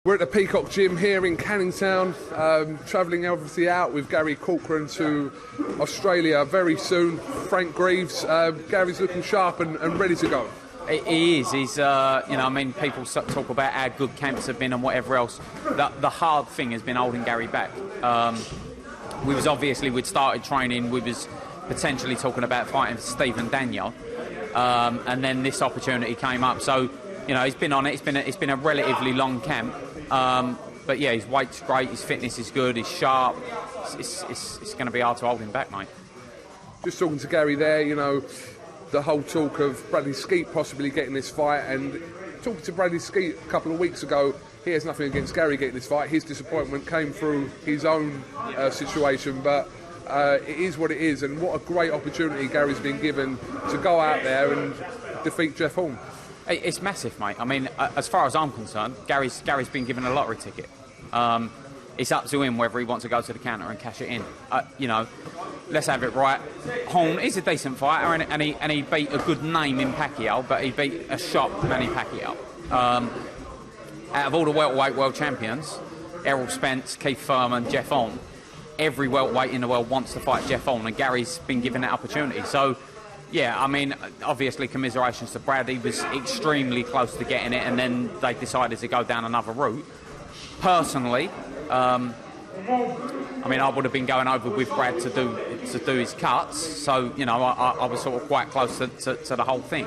We're at the Peacock Gym here in Canning Town, travelling obviously out with Gary Corcoran to Australia very soon. Frank Greaves, Gary's looking sharp and ready to go. He is. He's, you know, I mean, people talk about how good camps have been and whatever else. The hard thing has been holding Gary back. We'd started training. We was potentially talking about fighting Stephen Daniel, and then this opportunity came up. So, you know, he's been on it. It's been a relatively long camp. But yeah, his weight's great, his fitness is good, he's sharp. It's going to be hard to hold him back, mate. Just talking to Gary there, you know, the whole talk of Bradley Skeet possibly getting this fight, and talking to Bradley Skeet a couple of weeks ago, he has nothing against Gary getting this fight. His disappointment came through his own situation, but it is what it is, and what a great opportunity Gary's been given to go out there and defeat Jeff Horn. It's massive, mate. I mean, as far as I'm concerned, Gary's been given a lottery ticket. It's up to him whether he wants to go to the counter and cash it in. You know, let's have it right. Horn is a decent fighter, and he beat a good name in Pacquiao, but he beat a shot Manny Pacquiao. Out of all the welterweight world champions, Errol Spence, Keith Thurman, Jeff Horn, every welterweight in the world wants to fight Jeff Horn, and Gary's been given that opportunity. So, yeah, I mean, obviously commiserations to Brad. He was extremely close to getting it, and then they decided to go down another route. Personally, I mean, I would have been going over with Brad to do his cuts, so, you know, I was sort of quite close to the whole thing.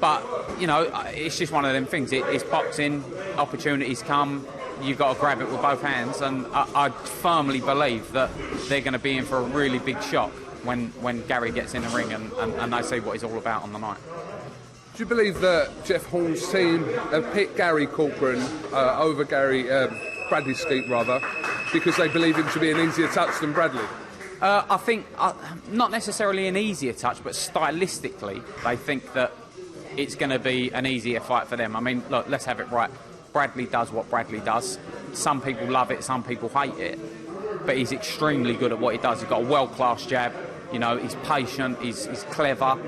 But, you know, it's just one of them things. It's boxing, opportunities come, you've got to grab it with both hands, and I firmly believe that they're going to be in for a really big shock when Gary gets in the ring and they see what he's all about on the night. Do you believe that Jeff Horn's team have picked Gary Corcoran over Bradley Skeet, rather, because they believe him to be an easier touch than Bradley? I think, not necessarily an easier touch, but stylistically, they think that it's going to be an easier fight for them. I mean, look, let's have it right. Bradley does what Bradley does. Some people love it, some people hate it. But he's extremely good at what he does. He's got a world-class jab. You know, he's patient, he's clever.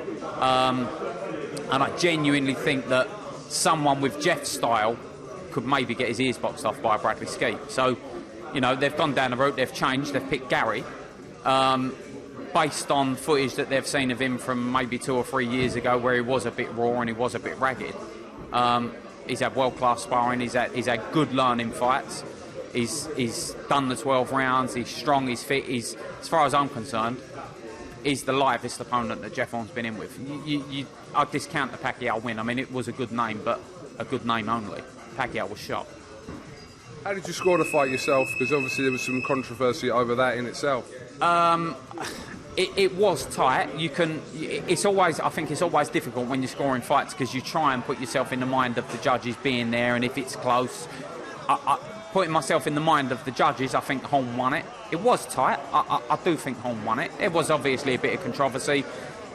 And I genuinely think that someone with Jeff's style could maybe get his ears boxed off by a Bradley Skeet. So, you know, they've gone down the route, they've changed, they've picked Gary. Based on footage that they've seen of him from maybe 2 or 3 years ago, where he was a bit raw and he was a bit ragged. He's had world-class sparring, he's had good learning fights. He's done the 12 rounds, he's strong, he's fit, he's, as far as I'm concerned, he's the livest opponent that Jeff Horn's been in with. I'd discount the Pacquiao win. I mean, it was a good name, but a good name only. Pacquiao was shot. How did you score the fight yourself? Because obviously there was some controversy over that in itself. It was tight. I think it's always difficult when you're scoring fights, because you try and put yourself in the mind of the judges being there, and if it's close, putting myself in the mind of the judges, I think Horn won it. It was tight. I do think Horn won it. There was obviously a bit of controversy.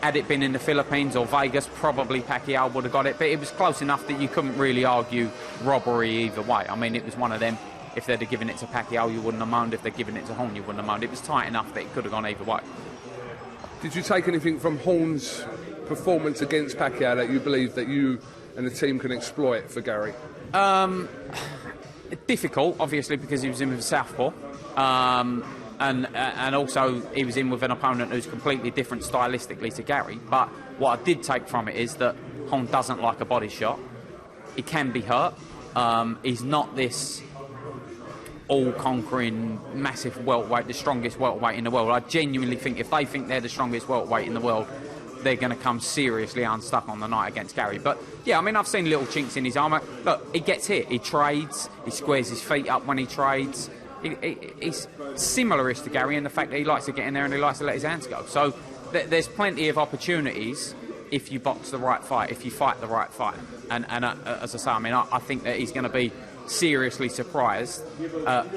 Had it been in the Philippines or Vegas, probably Pacquiao would have got it, but it was close enough that you couldn't really argue robbery either way. I mean, it was one of them. If they'd have given it to Pacquiao, you wouldn't have moaned. If they'd given it to Horn, you wouldn't have moaned. It was tight enough that it could have gone either way. Did you take anything from Horn's performance against Pacquiao that you believe that you and the team can exploit for Gary? Difficult, obviously, because he was in with Southpaw, and also he was in with an opponent who's completely different stylistically to Gary. But what I did take from it is that Horn doesn't like a body shot. He can be hurt. He's not this all-conquering, massive welterweight, the strongest welterweight in the world. I genuinely think if they think they're the strongest welterweight in the world, they're going to come seriously unstuck on the night against Gary. But, yeah, I mean, I've seen little chinks in his armour. Look, he gets hit, he trades, he squares his feet up when he trades. He's similar-ish to Gary in the fact that he likes to get in there and he likes to let his hands go. So there's plenty of opportunities if you box the right fight, if you fight the right fight. And as I say, I mean, I think that he's going to be seriously surprised at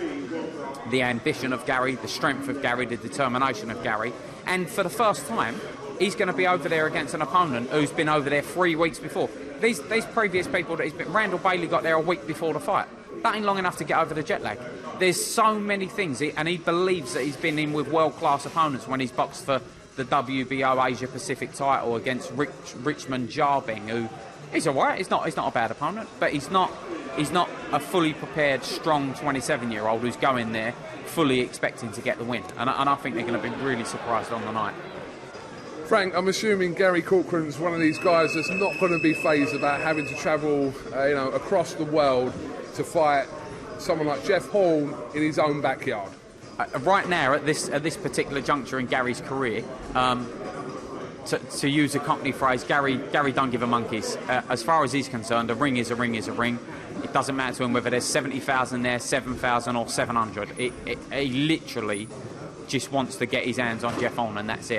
the ambition of Gary, the strength of Gary, the determination of Gary. And for the first time, he's going to be over there against an opponent who's been over there 3 weeks before. These previous people that he's been... Randall Bailey got there a week before the fight. That ain't long enough to get over the jet lag. There's so many things, and he believes that he's been in with world-class opponents when he's boxed for the WBO Asia Pacific title against Richmond Jarbing, who... He's all right. He's not a bad opponent, but he's not he's not a fully prepared, strong 27-year-old who's going there fully expecting to get the win. And I think they're going to be really surprised on the night. Frank, I'm assuming Gary Corcoran's one of these guys that's not going to be fazed about having to travel, across the world to fight someone like Jeff Horn in his own backyard. Right now, at this particular juncture in Gary's career, to use a company phrase, Gary don't give a monkeys. As far as he's concerned, a ring is a ring is a ring. It doesn't matter to him whether there's 70,000 there, 7,000 or 700. He literally just wants to get his hands on Jeff Horn, and that's it.